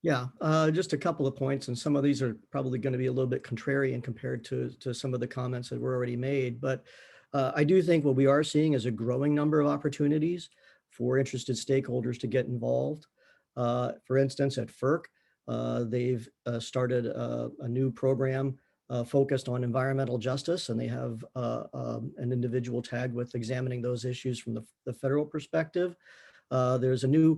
Yeah, just a couple of points, and some of these are probably going to be a little bit contrarian compared to some of the comments that were already made. But I do think what we are seeing is a growing number of opportunities for interested stakeholders to get involved. For instance, at FERC, they've started a new program focused on environmental justice, and they have an individual tagged with examining those issues from the federal perspective. There's a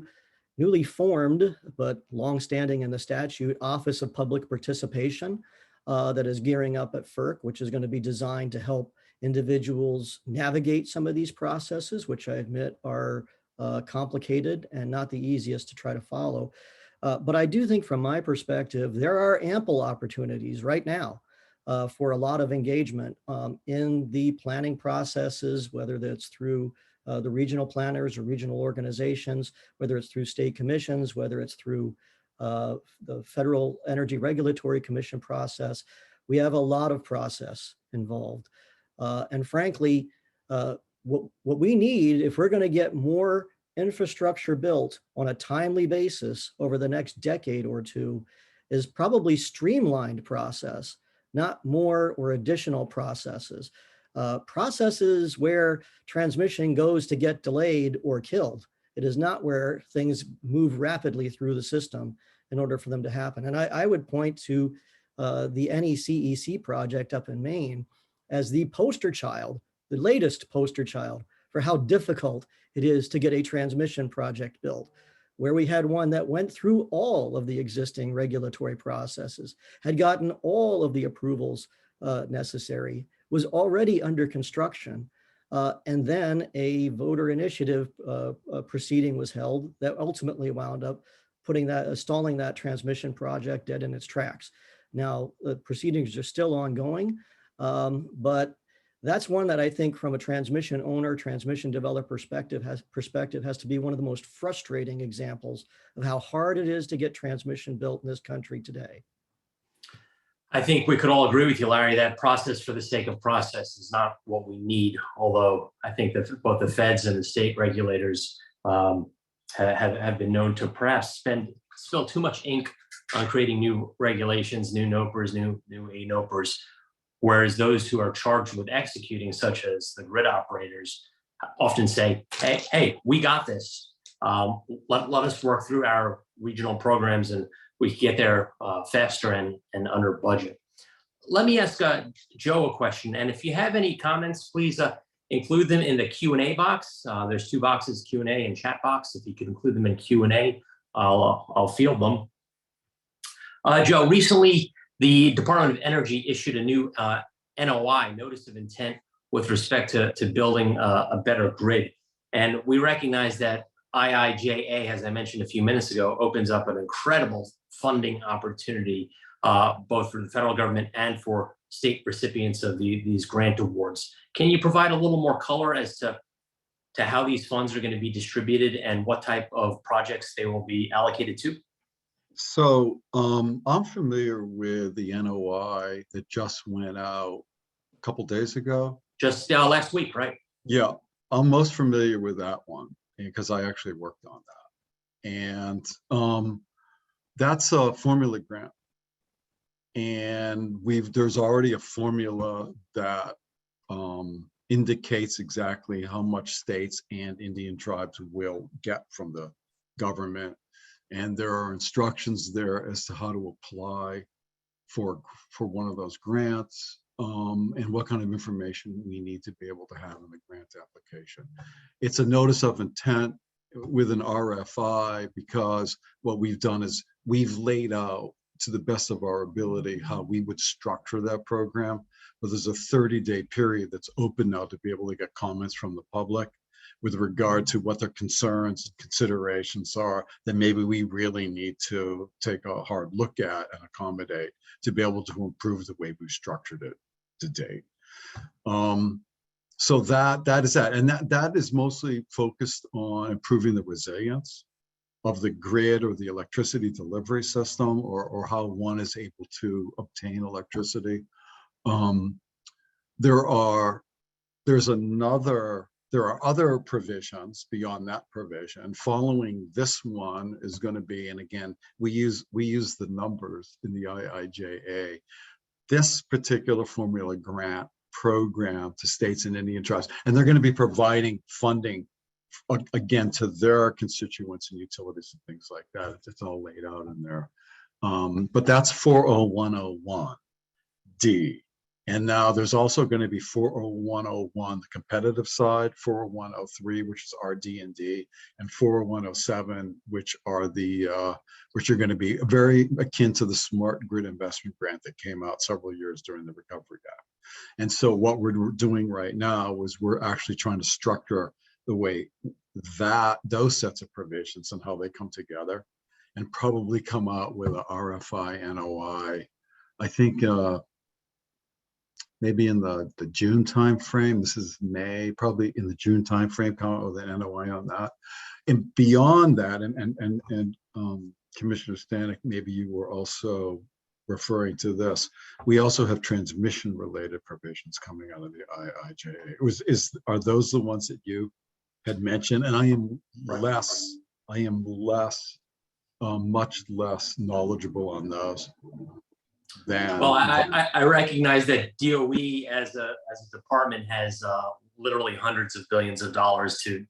newly formed, but longstanding in the statute, Office of Public Participation that is gearing up at FERC, which is going to be designed to help individuals navigate some of these processes, which I admit are complicated and not the easiest to try to follow. But I do think from my perspective, there are ample opportunities right now for a lot of engagement in the planning processes, whether that's through the regional planners or regional organizations, whether it's through state commissions, whether it's through the Federal Energy Regulatory Commission process. We have a lot of process involved. And frankly, what we need, if we're going to get more infrastructure built on a timely basis over the next decade or two, is probably streamlined process, not more or additional processes. Processes where transmission goes to get delayed or killed. It is not where things move rapidly through the system in order for them to happen. And I would point to the NECEC project up in Maine as the poster child, the latest poster child for how difficult it is to get a transmission project built, where we had one that went through all of the existing regulatory processes, had gotten all of the approvals necessary, was already under construction, and then a voter initiative proceeding was held that ultimately wound up stalling that transmission project dead in its tracks. Now, the proceedings are still ongoing, but that's one that I think from a transmission owner, transmission developer perspective has to be one of the most frustrating examples of how hard it is to get transmission built in this country today. I think we could all agree with you, Larry, that process for the sake of process is not what we need. Although I think that both the feds and the state regulators have been known to perhaps spill too much ink on creating new regulations, new NOPRs, new ANOPRs, whereas those who are charged with executing, such as the grid operators, often say, hey, we got this. Let us work through our regional programs and we can get there faster and under budget. Let me ask Joe a question. And if you have any comments, please include them in the Q&A box. There's two boxes, Q&A and chat box. If you could include them in Q&A, I'll field them. Joe, recently the Department of Energy issued a new NOI, notice of intent, with respect to building a better grid. And we recognize that IIJA, as I mentioned a few minutes ago, opens up an incredible funding opportunity, both for the federal government and for state recipients of these grant awards. Can you provide a little more color as to how these funds are going to be distributed and what type of projects they will be allocated to? So I'm familiar with the NOI that just went out a couple days ago. Just last week, right? Yeah, I'm most familiar with that one because I actually worked on that. And that's a formula grant. And there's already a formula that indicates exactly how much states and Indian tribes will get from the government. And there are instructions there as to how to apply for one of those grants, and what kind of information we need to be able to have in the grant application. It's a notice of intent with an RFI because what we've done is we've laid out to the best of our ability how we would structure that program. But there's a 30-day period that's open now to be able to get comments from the public with regard to what their concerns and considerations are that maybe we really need to take a hard look at and accommodate to be able to improve the way we've structured it to date. So that is that. And that is mostly focused on improving the resilience of the grid or the electricity delivery system, or how one is able to obtain electricity. There are other provisions beyond that provision. Following this one is going to be, and again, we use the numbers in the IIJA. This particular formula grant program to states and Indian tribes, and they're going to be providing funding again to their constituents and utilities and things like that. It's all laid out in there. But that's 40101D. And now there's also going to be 40101, the competitive side, 40103, which is RD&D, and 40107, which are which are going to be very akin to the Smart Grid Investment Grant that came out several years during the Recovery Act. And so what we're doing right now is we're actually trying to structure the way that those sets of provisions and how they come together, and probably come out with a RFI NOI. I think maybe in the June timeframe. This is May, probably in the June timeframe, come out with an NOI on that. And beyond that, and Commissioner Stanek, maybe you were also referring to this. We also have transmission-related provisions coming out of the IIJA. Are those the ones that you had mentioned? And I am much less knowledgeable on those. Well, I recognize that DOE as a department has literally hundreds of billions of dollars to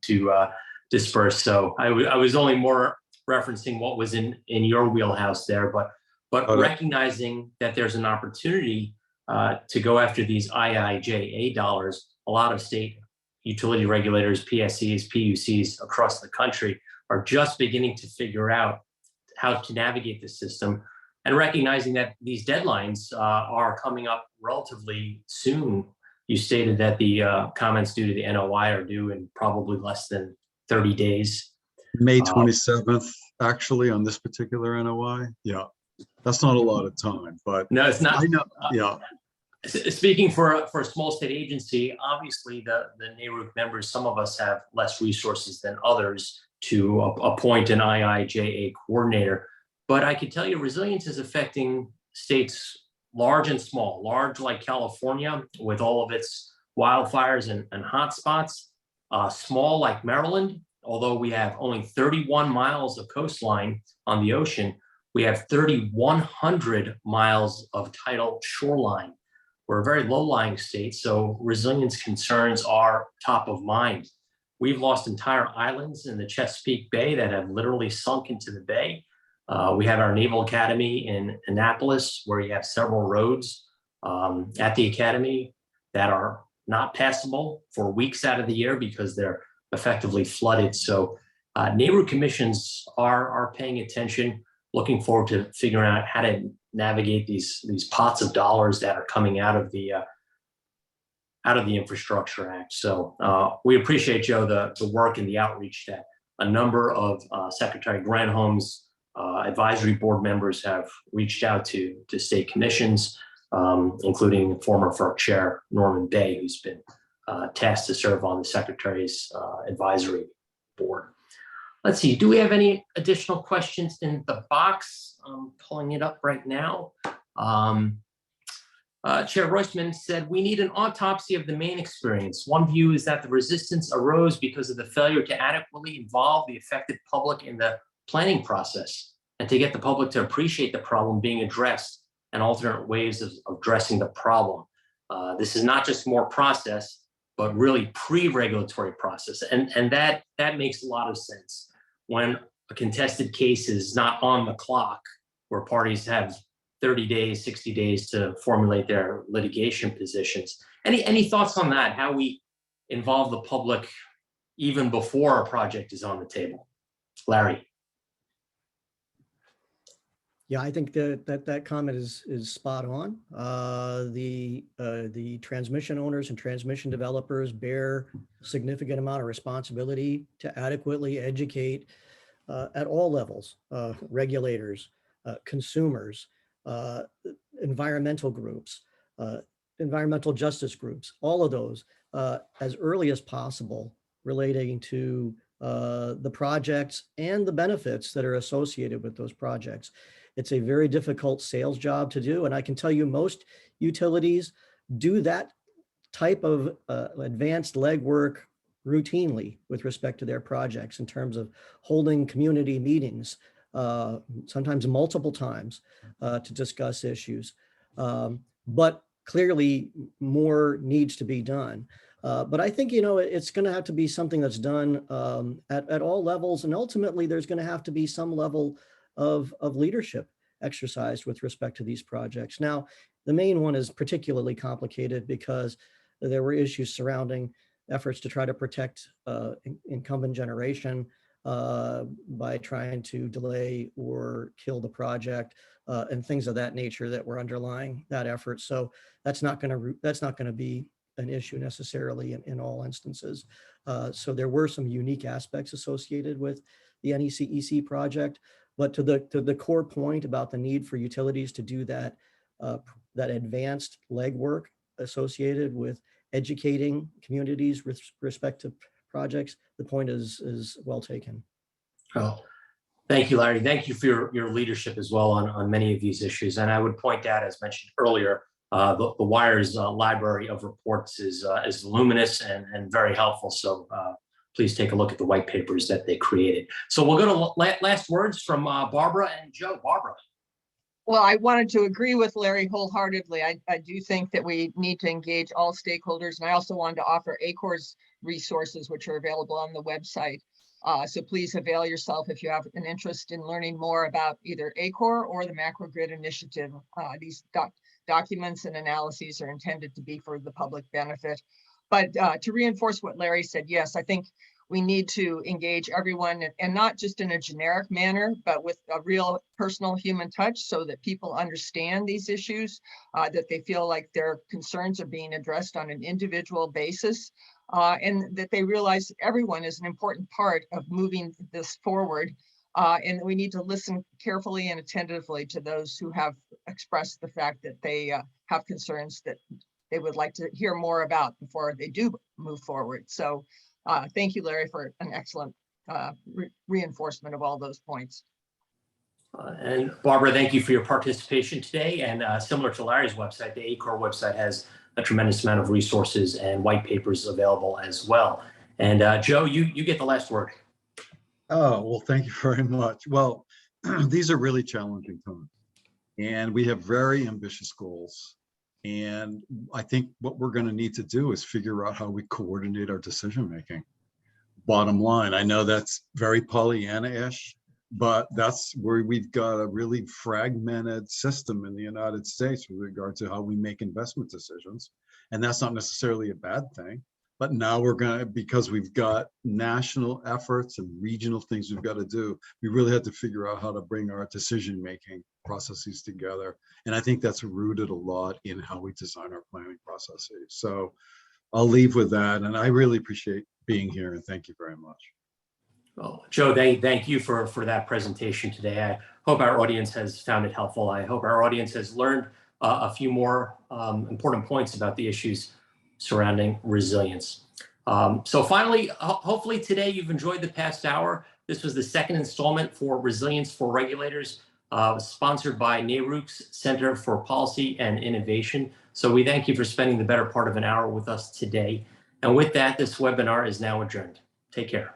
disperse. So I was only more referencing what was in your wheelhouse there, but okay. Recognizing that there's an opportunity to go after these IIJA dollars. A lot of state utility regulators, PSCs, PUCs across the country are just beginning to figure out how to navigate the system. And recognizing that these deadlines are coming up relatively soon. You stated that the comments due to the NOI are due in probably less than 30 days. May 27th, actually, on this particular NOI. Yeah, that's not a lot of time, but no, it's not. I know. Yeah. Speaking for a small state agency, obviously the NARUC members, some of us have less resources than others to appoint an IIJA coordinator. But I can tell you resilience is affecting states large and small, large like California with all of its wildfires and hotspots, small like Maryland, although we have only 31 miles of coastline on the ocean, we have 3,100 miles of tidal shoreline. We're a very low-lying state, so resilience concerns are top of mind. We've lost entire islands in the Chesapeake Bay that have literally sunk into the bay. We have our Naval Academy in Annapolis, where you have several roads at the academy that are not passable for weeks out of the year because they're effectively flooded. So Neighborhood commissions are paying attention, looking forward to figuring out how to navigate these pots of dollars that are coming out of the Infrastructure Act. So we appreciate, Joe, the work and the outreach that a number of Secretary Granholm's advisory board members have reached out to state commissions, including former FERC Chair Norman Bay, who's been tasked to serve on the Secretary's advisory board. Let's see, do we have any additional questions in the box? I'm pulling it up right now. Chair Roistman said, we need an autopsy of the Maine experience. One view is that the resistance arose because of the failure to adequately involve the affected public in the planning process and to get the public to appreciate the problem being addressed and alternate ways of addressing the problem. This is not just more process, but really pre-regulatory process. And that makes a lot of sense. When a contested case is not on the clock, where parties have 30 days, 60 days to formulate their litigation positions. Any thoughts on that? How we involve the public even before a project is on the table? Larry. Yeah, I think that comment is spot on. The transmission owners and transmission developers bear a significant amount of responsibility to adequately educate at all levels, regulators, consumers, environmental groups, environmental justice groups, all of those as early as possible relating to the projects and the benefits that are associated with those projects. It's a very difficult sales job to do. And I can tell you most utilities do that type of advanced legwork routinely with respect to their projects in terms of holding community meetings, sometimes multiple times to discuss issues. But clearly more needs to be done. But I think, it's going to have to be something that's done at all levels. And ultimately, there's going to have to be some level of leadership exercised with respect to these projects. Now, the main one is particularly complicated because there were issues surrounding efforts to try to protect incumbent generation by trying to delay or kill the project and things of that nature that were underlying that effort. So that's not going to be an issue necessarily in all instances. So there were some unique aspects associated with the NECEC project, but to the core point about the need for utilities to do that advanced legwork associated with educating communities with respect to projects, the point is well taken. Oh, thank you, Larry. Thank you for your leadership as well on many of these issues. And I would point out, as mentioned earlier, the WIRE's library of reports is voluminous and very helpful. So please take a look at the white papers that they created. So we'll go to last words from Barbara and Joe. Barbara. Well, I wanted to agree with Larry wholeheartedly. I do think that we need to engage all stakeholders. And I also wanted to offer ACOR's resources, which are available on the website. So please avail yourself if you have an interest in learning more about either ACOR or the MacroGrid Initiative. These documents and analyses are intended to be for the public benefit. But to reinforce what Larry said, yes, I think we need to engage everyone, and not just in a generic manner, but with a real personal human touch so that people understand these issues, that they feel like their concerns are being addressed on an individual basis, and that they realize everyone is an important part of moving this forward. And we need to listen carefully and attentively to those who have expressed the fact that they have concerns that they would like to hear more about before they do move forward. So thank you, Larry, for an excellent reinforcement of all those points. And Barbara, thank you for your participation today. And similar to Larry's website, the ACOR website has a tremendous amount of resources and white papers available as well. And Joe, you get the last word. Oh, well, thank you very much. Well, these are really challenging times, and we have very ambitious goals. And I think what we're going to need to do is figure out how we coordinate our decision making. Bottom line, I know that's very Pollyanna-ish, but that's where we've got a really fragmented system in the United States with regard to how we make investment decisions. And that's not necessarily a bad thing. But now we're going to, because we've got national efforts and regional things we've got to do, we really had to figure out how to bring our decision-making processes together. And I think that's rooted a lot in how we design our planning processes. So I'll leave with that. And I really appreciate being here, and thank you very much. Well, Joe, thank you for that presentation today. I hope our audience has found it helpful. I hope our audience has learned a few more important points about the issues surrounding resilience. So finally, hopefully today you've enjoyed the past hour. This was the second installment for Resilience for Regulators, sponsored by NARUC's Center for Policy and Innovation. So we thank you for spending the better part of an hour with us today. And with that, this webinar is now adjourned. Take care.